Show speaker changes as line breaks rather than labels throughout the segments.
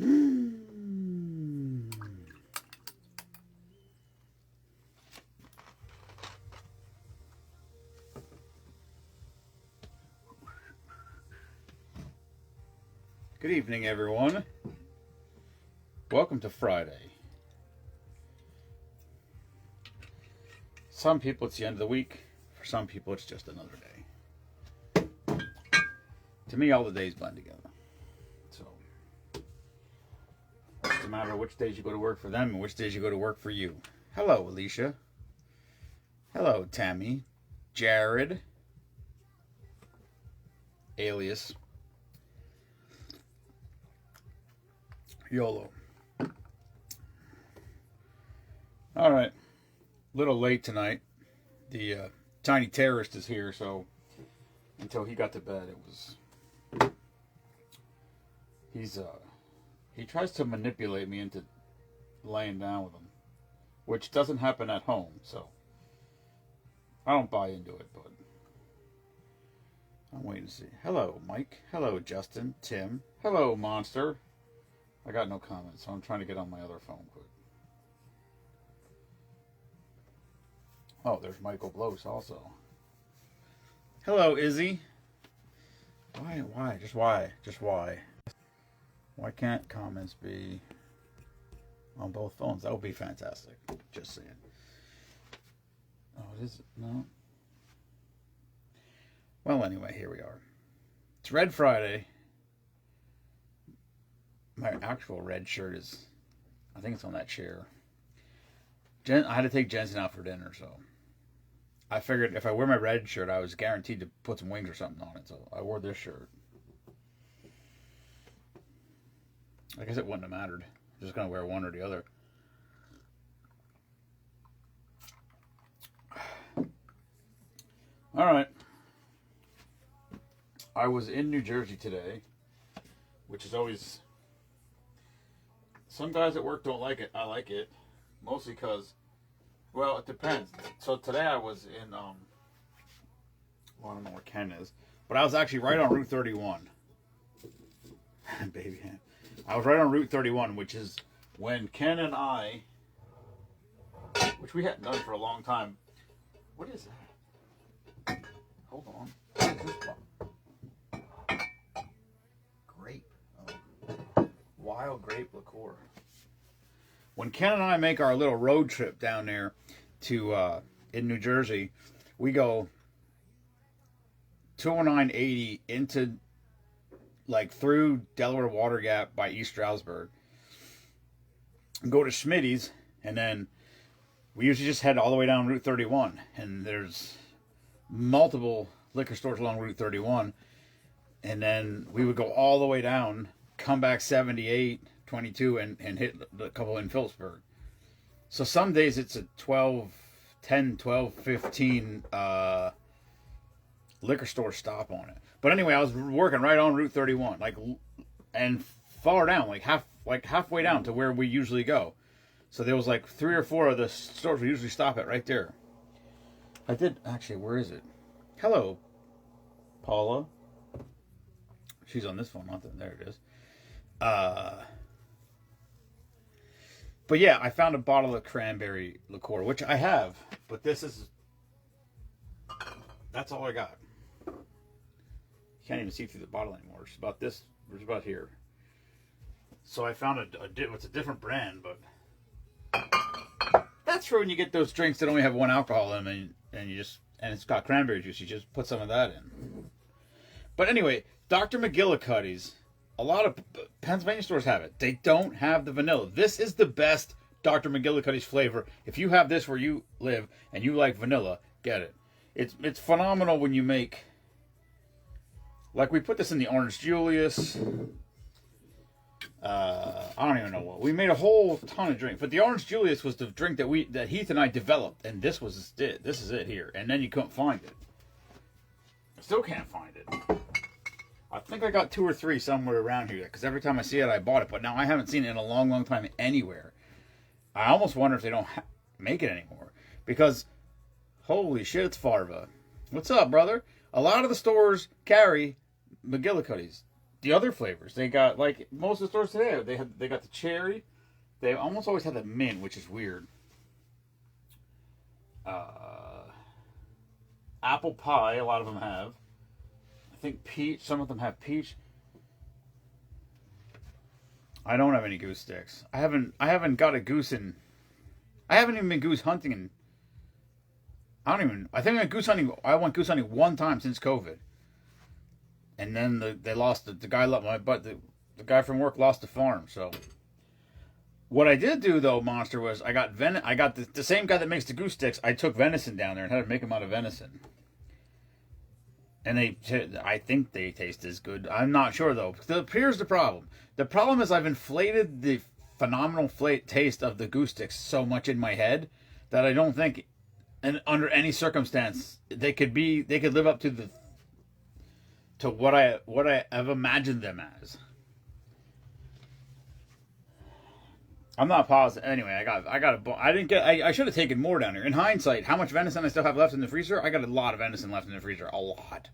Good evening, everyone. Welcome to Friday. Some people it's the end of the week. For some people it's just another day. To me, all the days blend together. So, it doesn't matter which days you go to work for them and which days you go to work for you. Hello, Alicia. Hello, Tammy. Jared. Alias. YOLO. All right. A little late tonight. The tiny terrorist is here, so until he got to bed, it was. He tries to manipulate me into laying down with him, which doesn't happen at home, so I don't buy into it, but I'm waiting to see. Hello, Mike. Hello, Justin. Tim. Hello, Monster. I got no comments, so I'm trying to get on my other phone quick. Oh, there's Michael Blows also. Hello, Izzy. Why? Just why? Just why? Why can't comments be on both phones? That would be fantastic. Just saying. Oh, is it? No? Well, anyway, here we are. It's Red Friday. My actual red shirt is, I think it's on that chair. I had to take Jensen out for dinner, so I figured if I wear my red shirt, I was guaranteed to put some wings or something on it, so I wore this shirt. I guess it wouldn't have mattered. I'm just going to wear one or the other. All right. I was in New Jersey today, which is always... Some guys at work don't like it. I like it. Mostly because, well, it depends. So today I was in, well, I don't know where Ken is, but I was actually right on Route 31. Baby hand. I was right on Route 31, which is when Ken and I, which we hadn't done for a long time. What is that? Hold on. What is this? Grape. Oh. Wild grape liqueur. When Ken and I make our little road trip down there to in New Jersey, we go 209/80 into like through Delaware Water Gap by East Stroudsburg, go to Schmitty's, and then we usually just head all the way down Route 31. And there's multiple liquor stores along Route 31, and then we would go all the way down, come back 78, 22, and hit a couple in Phillipsburg. So some days it's a 10, 12, 15 liquor store stop on it. But anyway, I was working right on Route 31, and far down, halfway down to where we usually go. So there was like 3 or 4 of the stores we usually stop at right there. I did, actually, where is it? Hello, Paula. She's on this phone, not that. There it is. But yeah, I found a bottle of cranberry liqueur, which I have, but that's all I got. You can't even see through the bottle anymore. It's about this, it's about here. So I found it's a different brand, but that's for when you get those drinks that only have one alcohol in them, and it's got cranberry juice. You just put some of that in. But anyway, Dr. McGillicuddy's. A lot of Pennsylvania stores have it. They don't have the vanilla. This is the best Dr. McGillicuddy's flavor. If you have this where you live and you like vanilla, get it. It's phenomenal when you make... Like, we put this in the Orange Julius. I don't even know what. We made a whole ton of drinks. But the Orange Julius was the drink that Heath and I developed. And this was it. This is it here. And then you couldn't find it. I still can't find it. I think I got 2 or 3 somewhere around here, because every time I see it, I bought it. But now I haven't seen it in a long, long time anywhere. I almost wonder if they don't make it anymore. Because, holy shit, it's Farva. What's up, brother? A lot of the stores carry McGillicuddy's. the other flavors. They got, like most of the stores today, they got the cherry. They almost always have the mint, which is weird. Apple pie, a lot of them have. I think peach. Some of them have peach. I don't have any goose sticks. I haven't got a goose in. I haven't even been goose hunting in. I don't even. I think I went goose hunting. I went goose hunting one time since COVID, and then they lost the guy. But the guy from work lost the farm. So what I did do though, Monster, was I got the same guy that makes the goose sticks. I took venison down there and had to make them out of venison. And I think they taste as good. I'm not sure though. Here's the problem. The problem is I've inflated the phenomenal taste of the goose sticks so much in my head that I don't think, and under any circumstance, they could live up to what I have imagined them as. I'm not positive. Anyway, I should have taken more down here. In hindsight, how much venison I still have left in the freezer? I got a lot of venison left in the freezer. A lot.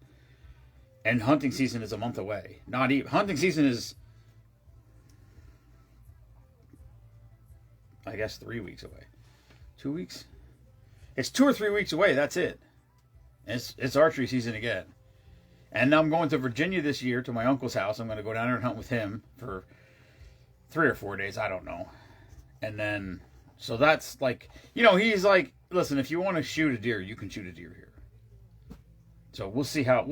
And hunting season is a month away. Not even. Hunting season is, I guess, 3 weeks away. 2 weeks? It's 2 or 3 weeks away. That's it. It's archery season again. And now I'm going to Virginia this year to my uncle's house. I'm going to go down there and hunt with him for 3 or 4 days. I don't know. And then, so that's like, he's like, listen, if you want to shoot a deer, you can shoot a deer here. So we'll see how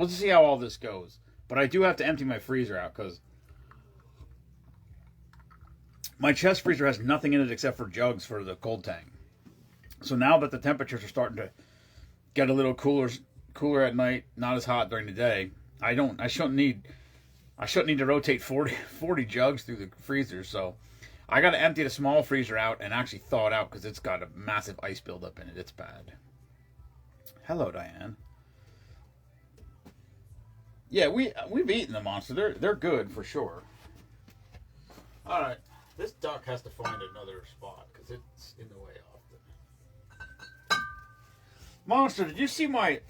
all this goes. But I do have to empty my freezer out because my chest freezer has nothing in it except for jugs for the cold tank. So now that the temperatures are starting to get a little cooler at night, not as hot during the day, I shouldn't need to rotate 40 jugs through the freezer. So I got to empty the small freezer out and actually thaw it out because it's got a massive ice buildup in it. It's bad. Hello, Diane. Yeah, we've eaten the monster. They're good for sure. All right, this duck has to find another spot because it's in the way often. Monster, did you see my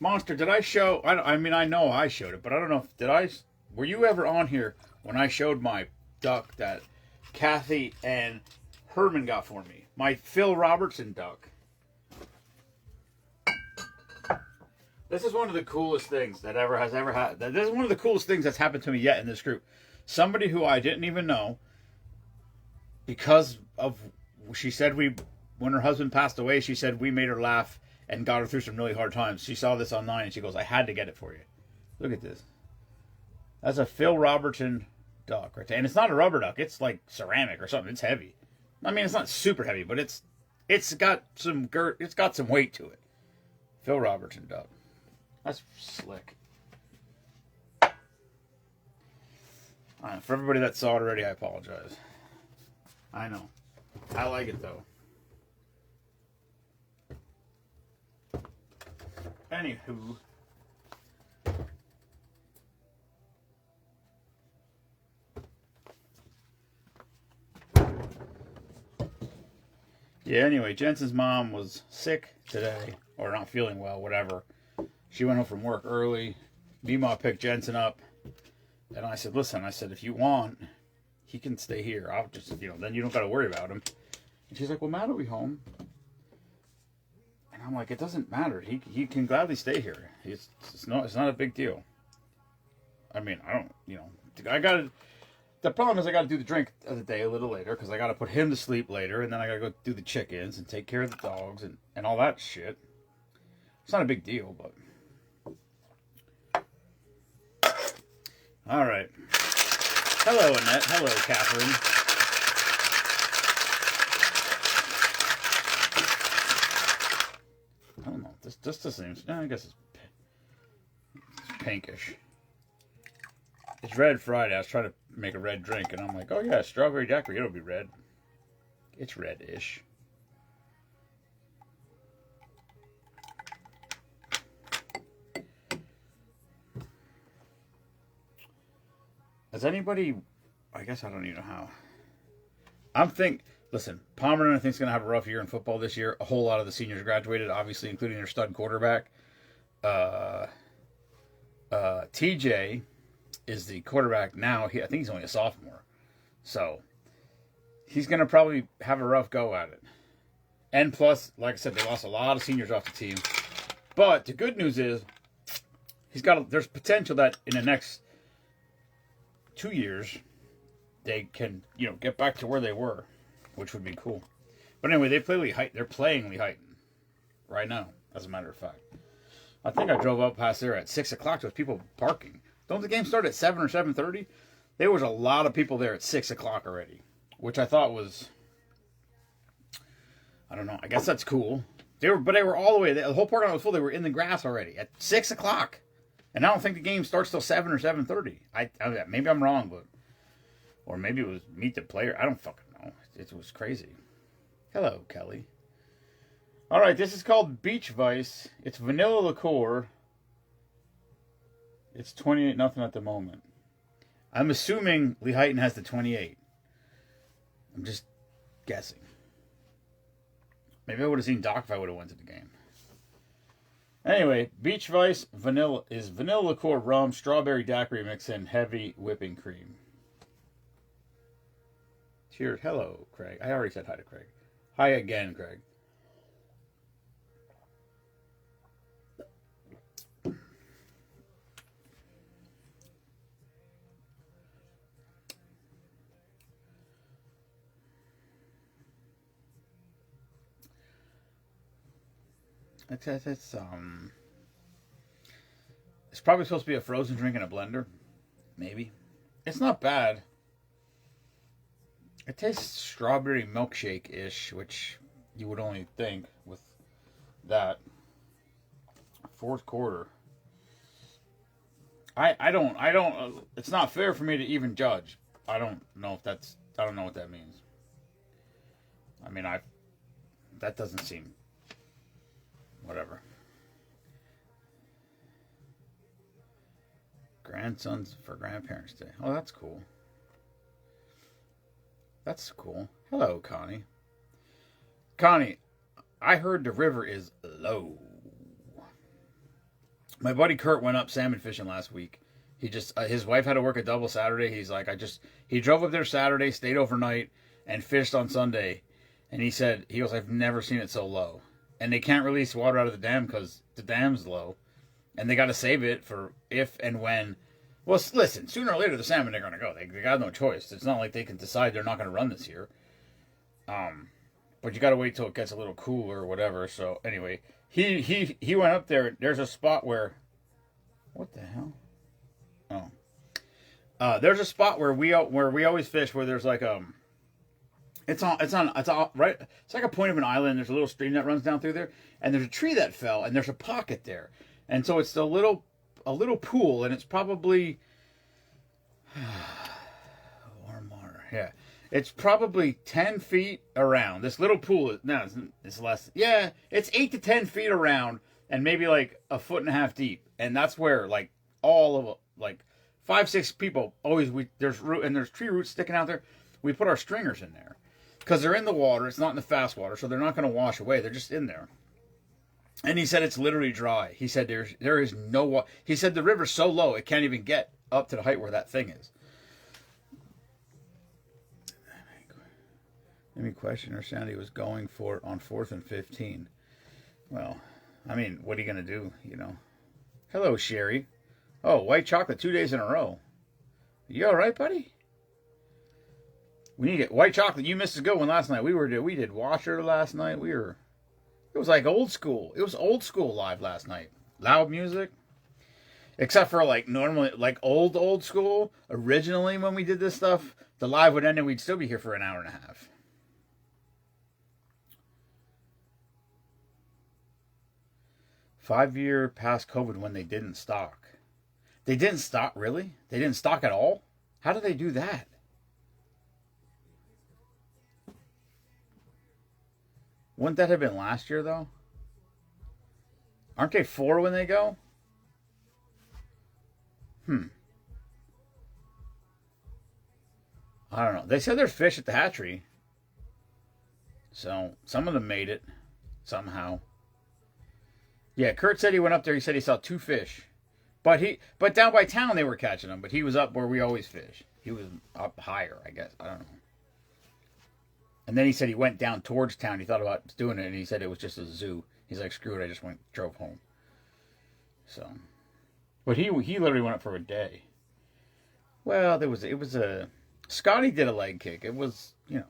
monster? Did I show? I know I showed it, but I don't know if were you ever on here when I showed my duck that Kathy and Herman got for me? My Phil Robertson duck. This is one of the coolest things that has ever happened. This is one of the coolest things that's happened to me yet in this group. Somebody who I didn't even know, because of, she said when her husband passed away, she said we made her laugh and got her through some really hard times. She saw this online and she goes, I had to get it for you. Look at this. That's a Phil Robertson duck right there. And it's not a rubber duck. It's like ceramic or something. It's heavy. I mean, it's not super heavy, but it's got some it's got some weight to it. Phil Robertson duck. That's slick. For everybody that saw it already, I apologize. I know. I like it though. Anywho. Yeah, anyway, Jensen's mom was sick today, or not feeling well, whatever. She went home from work early. Meemaw picked Jensen up. And I said, listen, if you want, he can stay here. I'll just, then you don't got to worry about him. And she's like, well, Matt will be home. And I'm like, it doesn't matter. He can gladly stay here. It's not a big deal. I mean, I don't, the problem is I got to do the drink of the day a little later because I got to put him to sleep later. And then I got to go do the chickens and take care of the dogs and all that shit. It's not a big deal, but. All right. Hello, Annette. Hello, Catherine. I don't know. This doesn't seem. I guess it's pinkish. It's Red Friday. I was trying to make a red drink, and I'm like, oh yeah, strawberry daiquiri. It'll be red. It's red-ish. Has anybody, I guess I don't even know how. Listen, Pomerantz I think is going to have a rough year in football this year. A whole lot of the seniors graduated, obviously, including their stud quarterback. TJ is the quarterback now. I think he's only a sophomore. So he's going to probably have a rough go at it. And plus, like I said, they lost a lot of seniors off the team. But the good news is there's potential that in the next 2 years they can, get back to where they were, which would be cool. But anyway, they're playing Lehighton right now, as a matter of fact. I think I drove up past there at 6 o'clock. There was people parking. Don't the game start at 7 or 7:30? There was a lot of people there at 6 o'clock already, which I thought was, I don't know, I guess that's cool. They were all the way, the whole parking lot was full. They were in the grass already at 6 o'clock. And I don't think the game starts till 7 or 7:30. Maybe I'm wrong, or maybe it was meet the player. I don't fucking know. It was crazy. Hello, Kelly. All right, this is called Beach Vice. It's vanilla liqueur. It's 28-0 at the moment. I'm assuming Lehighton has the 28. I'm just guessing. Maybe I would have seen Doc if I would have went to the game. Anyway, Beach Vice vanilla liqueur, rum, strawberry daiquiri mix, and heavy whipping cream. Cheers. Hello, Craig. I already said hi to Craig. Hi again, Craig. It's probably supposed to be a frozen drink in a blender. Maybe. It's not bad. It tastes strawberry milkshake-ish, which you would only think with that. Fourth quarter. I don't, it's not fair for me to even judge. I don't know what that means. I mean, that doesn't seem, whatever. Grandsons for Grandparents' Day. Oh, that's cool. That's cool. Hello, Connie. Connie, I heard the river is low. My buddy Kurt went up salmon fishing last week. He just, his wife had to work a double Saturday. He's like, he drove up there Saturday, stayed overnight, and fished on Sunday. And he goes, I've never seen it so low. And they can't release water out of the dam because the dam's low. And they got to save it for if and when. Well, listen, sooner or later the salmon are going to go. They got no choice. It's not like they can decide they're not going to run this year. But you got to wait till it gets a little cooler or whatever. So anyway, he went up there. There's a spot where, what the hell? Oh, there's a spot where we always fish where there's like it's all right. It's like a point of an island. There's a little stream that runs down through there, and there's a tree that fell, and there's a pocket there, and so it's a little pool, and it's probably warm water. Yeah, it's probably 10 feet around. This little pool it's less. Yeah, it's 8 to 10 feet around, and maybe like a foot and a half deep, and that's where like all of like 5-6 people always there's tree roots sticking out there. We put our stringers in there. Because they're in the water, it's not in the fast water, so they're not going to wash away. They're just in there. And he said it's literally dry. He said there is no water. He said the river's so low it can't even get up to the height where that thing is. Let me question her. Sandy was going for it on 4th and 15. Well, I mean, what are you going to do, Hello, Sherry. Oh, white chocolate 2 days in a row. You all right, buddy? We need to get white chocolate. You missed a good one last night. We did Washer last night. It was like old school. It was old school live last night. Loud music. Except for like normally, like old school. Originally when we did this stuff, the live would end and we'd still be here for an hour and a half. Five-year past COVID when they didn't stock. They didn't stock, really? They didn't stock at all? How did they do that? Wouldn't that have been last year, though? Aren't they 4 when they go? I don't know. They said there's fish at the hatchery. So, some of them made it. Somehow. Yeah, Kurt said he went up there. He said he saw 2 fish. but down by town they were catching them. But he was up where we always fish. He was up higher, I guess. I don't know. And then he said he went down towards town. He thought about doing it, and he said it was just a zoo. He's like, screw it. I just drove home. So, but he literally went up for a day. Well, it was a Scotty did a leg kick. It was, you know,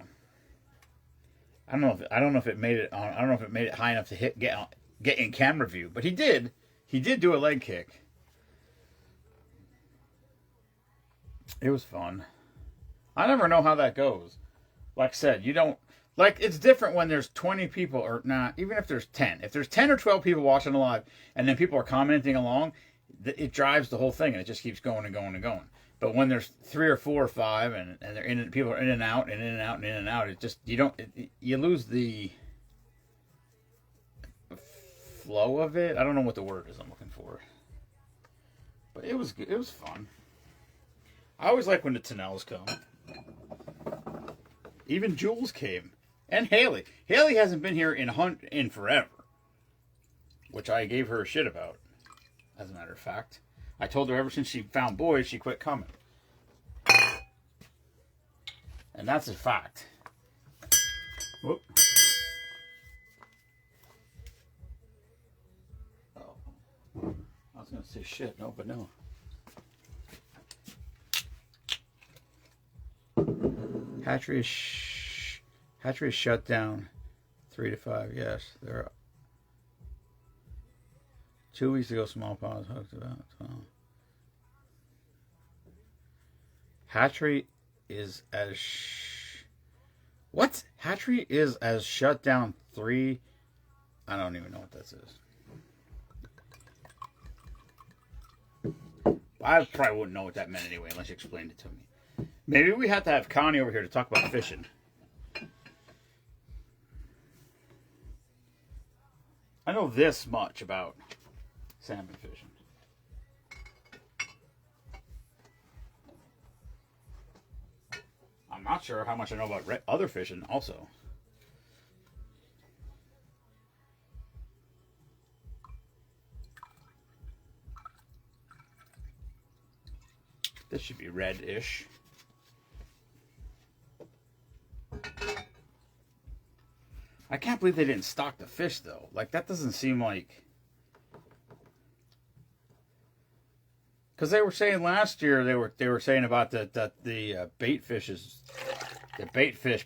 I don't know if it made it on. I don't know if it made it high enough to get in camera view, but he did. He did do a leg kick. It was fun. I never know how that goes. Like I said, you don't, like, it's different when there's 20 people, or not, even if there's 10. If there's 10 or 12 people watching live, and then people are commenting along, it drives the whole thing, and it just keeps going and going and going. But when there's 3 or 4 or 5, and they're people are in and out, and in and out, and in and out, it just, you lose the flow of it. I don't know what the word is I'm looking for. But it was fun. I always like when the Tennells come. Even Jules came. And Haley. Haley hasn't been here in forever. Which I gave her a shit about. As a matter of fact. I told her ever since she found boys, she quit coming. And that's a fact. Whoop. Oh. I was going to say shit. No, but no. Hatchery is shut down 3 to 5. Yes, there are 2 weeks ago. Small ponds hooked about. Hatchery is as what? Hatchery is as shut down 3. I don't even know what that is. I probably wouldn't know what that meant anyway, unless you explained it to me. Maybe we have to have Connie over here to talk about fishing. I know this much about salmon fishing. I'm not sure how much I know about other fishing also. This should be red-ish. I can't believe they didn't stock the fish though. Like, that doesn't seem like, because they were saying last year they were saying about the bait fish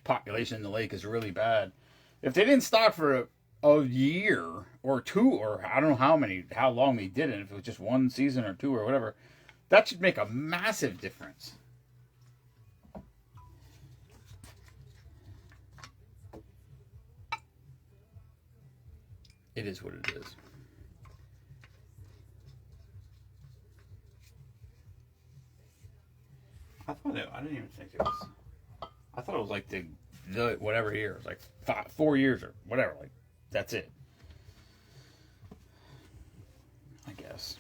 population in the lake is really bad. If they didn't stock for a year or 2, or I don't know how long they didn't, if it was just 1 season or 2 or whatever, that should make a massive difference. It is what it is. I didn't even think it was. I thought it was like the whatever year. It was like 4 years or whatever. Like, that's it. I guess.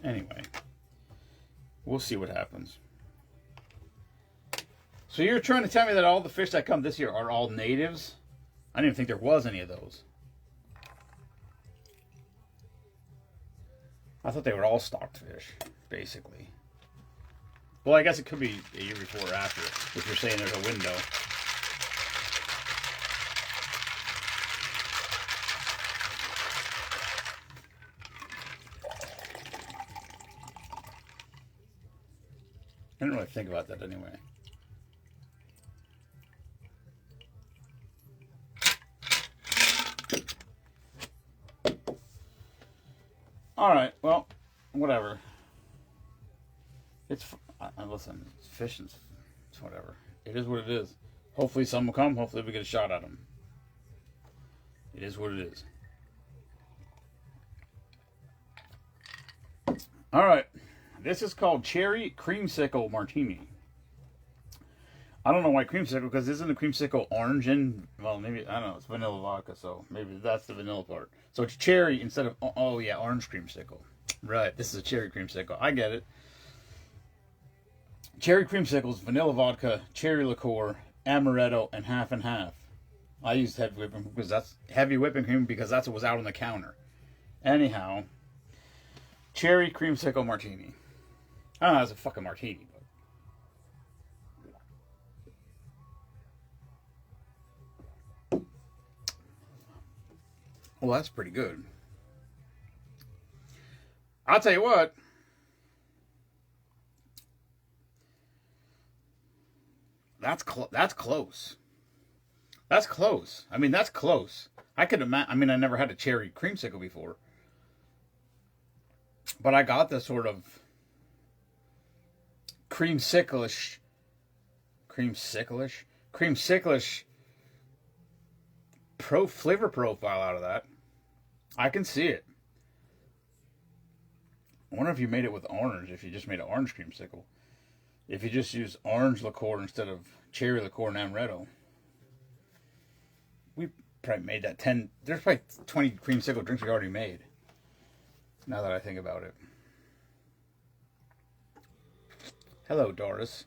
Anyway, we'll see what happens. So you're trying to tell me that all the fish that come this year are all natives? I didn't even think there was any of those. I thought they were all stocked fish, basically. Well, I guess it could be a year before or after, if you're saying there's a window. I didn't really think about that anyway. Alright, well, whatever. Listen, it's fishing. It's whatever. It is what it is. Hopefully some will come. Hopefully we get a shot at them. It is what it is. Alright. This is called Cherry Creamsicle Martini. I don't know why creamsicle, because isn't the creamsicle orange and, well, maybe, I don't know, it's vanilla vodka, so maybe that's the vanilla part. So it's cherry instead of, oh yeah, orange creamsicle. Right, this is a cherry creamsicle. I get it. Cherry creamsicles, vanilla vodka, cherry liqueur, amaretto, and half and half. I used heavy whipping cream because that's what was out on the counter. Anyhow, cherry creamsicle martini. I don't know, it's a fucking martini, but well, that's pretty good. I'll tell you what. That's close. That's close. I mean, that's close. I could imagine. I mean, I never had a cherry creamsicle before, but I got the sort of creamsicle-ish, creamsicle-ish flavor profile out of that. I can see it. I wonder if you made it with orange. If you just made an orange creamsicle. If you just use orange liqueur instead of cherry liqueur and amaretto. We probably made that 10. There's probably 20 creamsicle drinks we already made. Now that I think about it. Hello, Doris.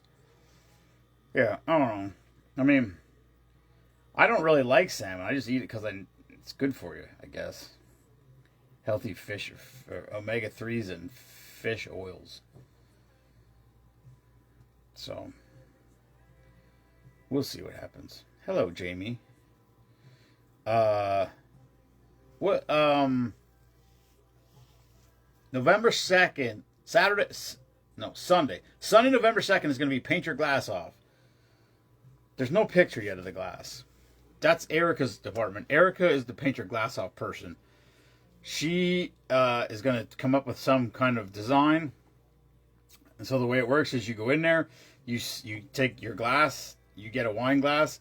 Yeah, I don't know. I mean, I don't really like salmon. I just eat it because it's good for you, I guess. Healthy fish, omega-3s and fish oils. So, we'll see what happens. Hello, Jamie. What, November 2nd, Sunday. Sunday, November 2nd is going to be Paint Your Glass Off. There's no picture yet of the glass. That's Erica's department. Erica is the Paint Your Glass Off person. She is going to come up with some kind of design. And so the way it works is you go in there, you take your glass, you get a wine glass,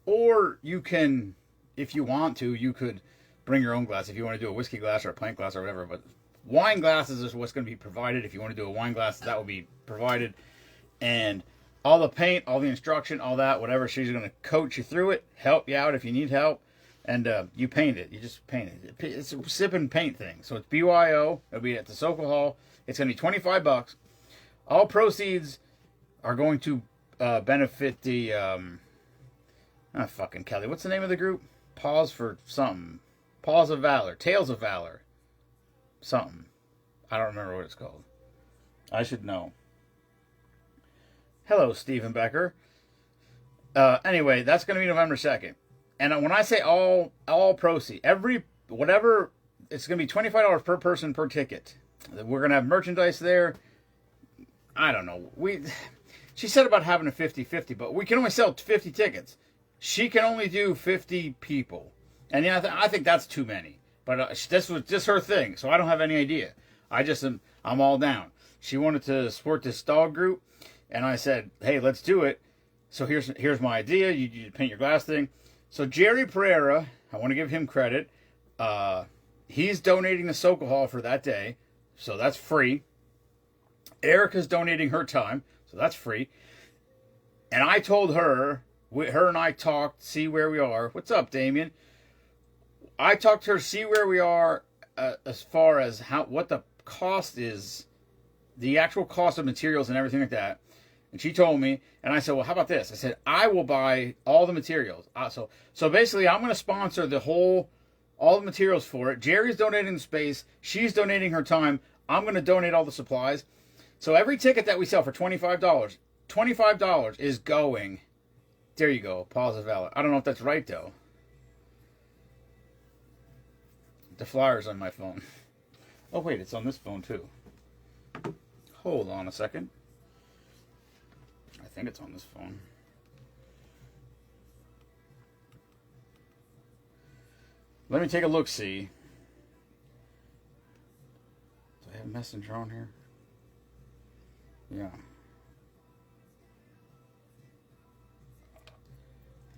or you can, if you want to, you could bring your own glass. If you want to do a whiskey glass or a pint glass or whatever, but wine glasses is what's going to be provided. If you want to do a wine glass, that will be provided. And all the paint, all the instruction, all that, whatever, she's going to coach you through it, help you out if you need help. And you paint it. You just paint it. It's a sip and paint thing. So it's BYO. It'll be at the Sokol Hall. It's going to be $25. All proceeds are going to benefit the... fucking Kelly. What's the name of the group? Pause for something. Paws of Valor. Tales of Valor. Something. I don't remember what it's called. I should know. Hello, Stephen Becker. Anyway, that's going to be November 2nd. And when I say all proceeds, whatever, it's going to be $25 per person per ticket. We're going to have merchandise there. I don't know. She said about having a 50-50, but we can only sell 50 tickets. She can only do 50 people. And I think that's too many. But this was just her thing, so I don't have any idea. I'm all down. She wanted to support this dog group, and I said, hey, let's do it. So here's my idea. You paint your glass thing. So Jerry Pereira, I want to give him credit. He's donating the Sokol Hall for that day, so that's free. Erica's donating her time, so that's free. And I told her, her and I talked, see where we are. What's up, Damien? I talked to her, see where we are as far as what the cost is, the actual cost of materials and everything like that. And she told me, and I said, well, how about this? I said, I will buy all the materials. So basically, I'm going to sponsor all the materials for it. Jerry's donating the space. She's donating her time. I'm going to donate all the supplies. So every ticket that we sell for $25 is going. There you go, Paws of Valor. I don't know if that's right, though. The flyer's on my phone. Oh, wait, it's on this phone, too. Hold on a second. I think it's on this phone. Let me take a look-see. Do I have Messenger on here? Yeah.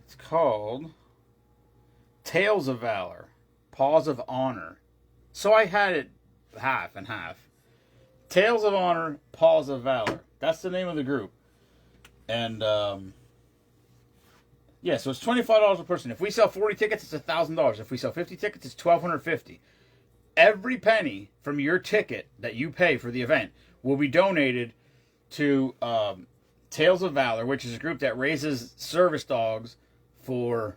It's called Tales of Valor, Paws of Honor. So I had it half and half. Tales of Honor, Paws of Valor. That's the name of the group. And, yeah, so it's $25 a person. If we sell 40 tickets, it's $1,000. If we sell 50 tickets, it's $1,250. Every penny from your ticket that you pay for the event will be donated to Tales of Valor, which is a group that raises service dogs for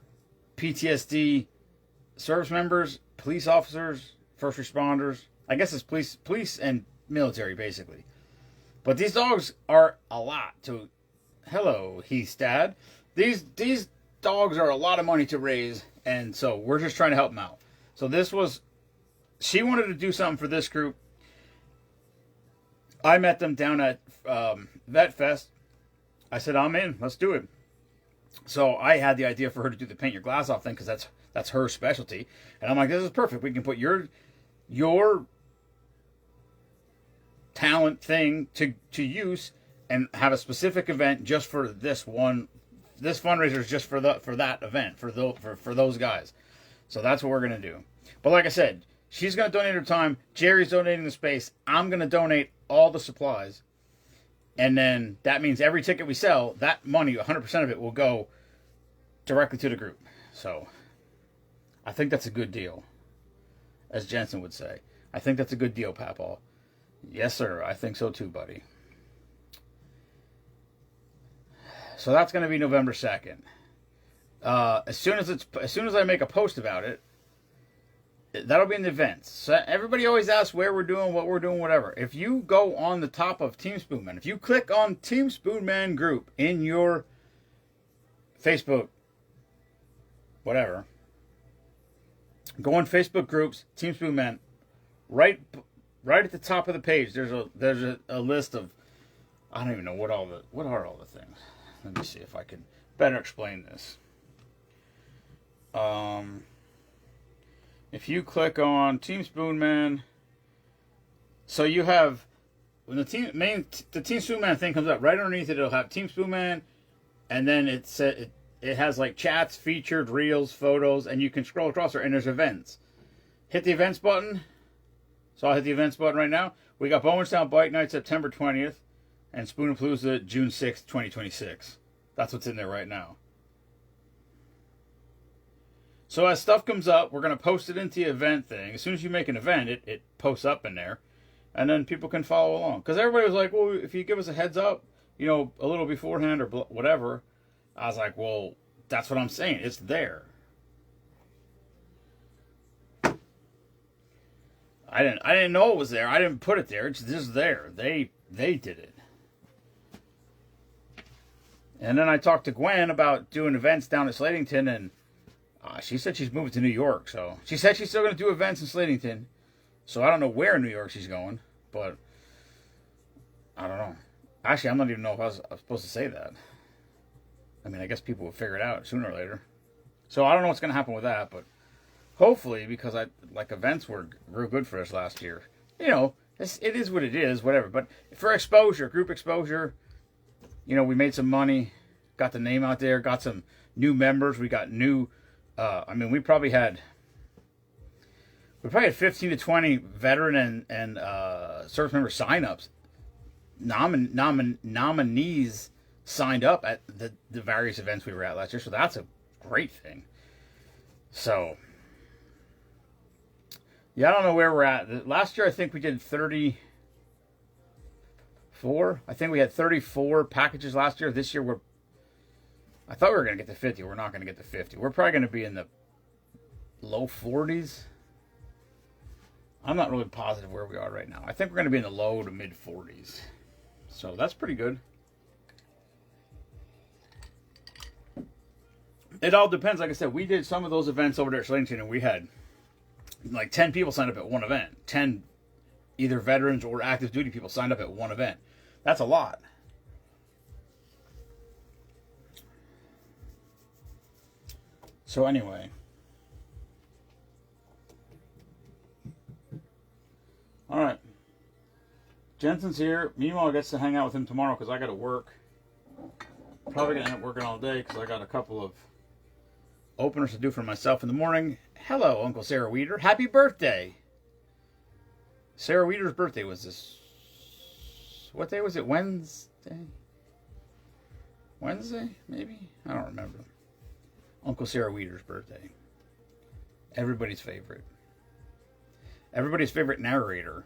PTSD service members, police officers, first responders. I guess it's police and military basically. But these dogs are a lot to. Hello, Heathstad. These dogs are a lot of money to raise, and so we're just trying to help them out. So this was. She wanted to do something for this group. I met them down at Vet Fest. I said, I'm in. Let's do it. So I had the idea for her to do the paint your glass off thing because that's her specialty. And I'm like, this is perfect. We can put your talent thing to use and have a specific event just for this one. This fundraiser is just for that event for those guys. So that's what we're gonna do. But like I said, she's gonna donate her time. Jerry's donating the space. I'm gonna donate all the supplies. And then that means every ticket we sell, that money, 100% of it, will go directly to the group. So I think that's a good deal, as Jensen would say. I think that's a good deal, Papaw. Yes, sir. I think so too, buddy. So that's going to be November 2nd. As soon as I make a post about it, that'll be in the events. So everybody always asks where we're doing, what we're doing, whatever. If you go on the top of Team Spoonman, if you click on Team Spoonman group in your Facebook, whatever, go on Facebook groups, Team Spoonman, right at the top of the page. There's a list of, I don't even know what are all the things. Let me see if I can better explain this. If you click on Team Spoonman, so you have when the Team Spoonman thing comes up, right underneath it, it'll have Team Spoonman, and then it has like chats, featured, reels, photos, and you can scroll across there, and there's events. Hit the events button. So I'll hit the events button right now. We got Bowmanstown Bike Night September 20th, and Spoonapalooza June 6th, 2026. That's what's in there right now. So as stuff comes up, we're going to post it into the event thing. As soon as you make an event, it posts up in there. And then people can follow along. Because everybody was like, well, if you give us a heads up, a little beforehand or whatever. I was like, well, that's what I'm saying. It's there. I didn't know it was there. I didn't put it there. It's just there. They did it. And then I talked to Gwen about doing events down at Slatington, and she said she's moving to New York. So she said she's still going to do events in Slatington. So I don't know where in New York she's going, but I don't know. Actually, I don't even know if I was supposed to say that. I mean, I guess people will figure it out sooner or later. So I don't know what's going to happen with that, but hopefully, because events were real good for us last year. It is what it is, whatever. But for exposure, group exposure, we made some money, got the name out there, got some new members. We got new, we probably had 15 to 20 veteran and service member sign-ups. Nominees signed up at the various events we were at last year. So that's a great thing. So, yeah, I don't know where we're at. Last year, I think we did 34. I think we had 34 packages last year. This year, I thought we were going to get to 50. We're not going to get to 50. We're probably going to be in the low 40s. I'm not really positive where we are right now. I think we're going to be in the low to mid 40s. So that's pretty good. It all depends. Like I said, we did some of those events over there at Slatington, and we had like 10 people signed up at one event. 10 either veterans or active duty people signed up at one event. That's a lot. So anyway. All right. Jensen's here. Meanwhile, I gets to hang out with him tomorrow because I got to work. Probably going to end up working all day because I got a couple of openers to do for myself in the morning. Hello, Uncle Sarah Weeder. Happy birthday. Sarah Weeder's birthday was this... What day was it? Wednesday? Wednesday, maybe? I don't remember. Uncle Sarah Weeder's birthday. Everybody's favorite. Everybody's favorite narrator.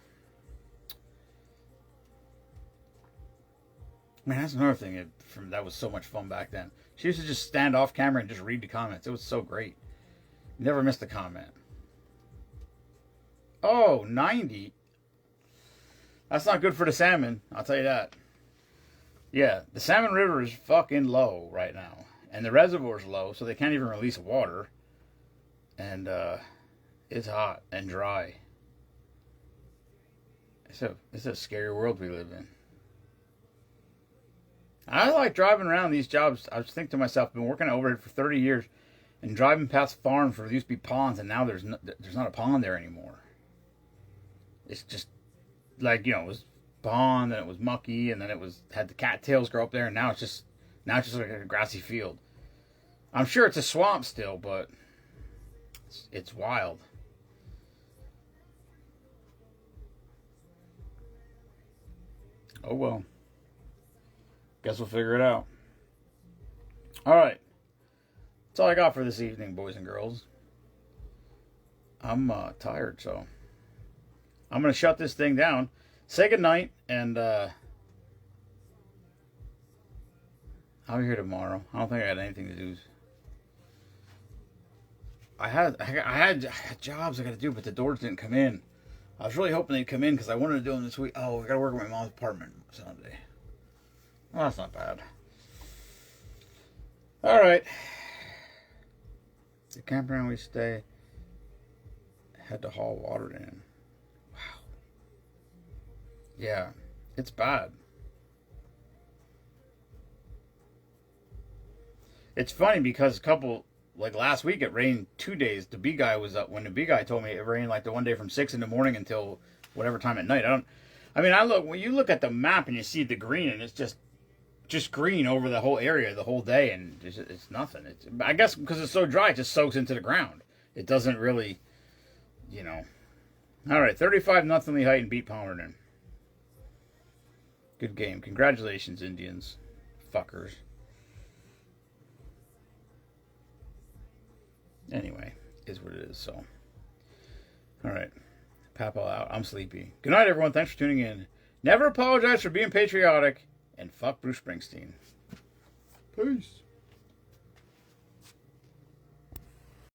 Man, that's another thing that was so much fun back then. She used to just stand off camera and just read the comments. It was so great. Never missed a comment. Oh, 90. That's not good for the salmon. I'll tell you that. Yeah, the salmon river is fucking low right now. And the reservoir's low, so they can't even release water. And it's hot and dry. It's a scary world we live in. I like driving around these jobs. I just think to myself, I've been working overhead for 30 years and driving past farms where there used to be ponds, and now there's not a pond there anymore. It's just like, it was pond, and it was mucky, and then it had the cattails grow up there, and now it's just like a grassy field. I'm sure it's a swamp still, but it's wild. Oh well. Guess we'll figure it out. Alright. That's all I got for this evening, boys and girls. I'm tired, so I'm going to shut this thing down. Say goodnight, and I'll be here tomorrow. I don't think I got anything to do. I had jobs I got to do, but the doors didn't come in. I was really hoping they'd come in because I wanted to do them this week. Oh, I got to work at my mom's apartment Sunday. Well, that's not bad. All right. The campground we stay had to haul water in. Wow. Yeah, it's bad. It's funny because last week it rained 2 days. The B guy was up when the B guy told me it rained like the one day from 6 in the morning until whatever time at night. When you look at the map and you see the green, and it's just green over the whole area the whole day, and it's nothing. I guess because it's so dry, it just soaks into the ground. It doesn't really, All right, 35-0 Lehigh beat Palmerton. Good game. Congratulations, Indians. Fuckers. Anyway, is what it is, so. All right. Papo out. I'm sleepy. Good night, everyone. Thanks for tuning in. Never apologize for being patriotic. And fuck Bruce Springsteen. Peace.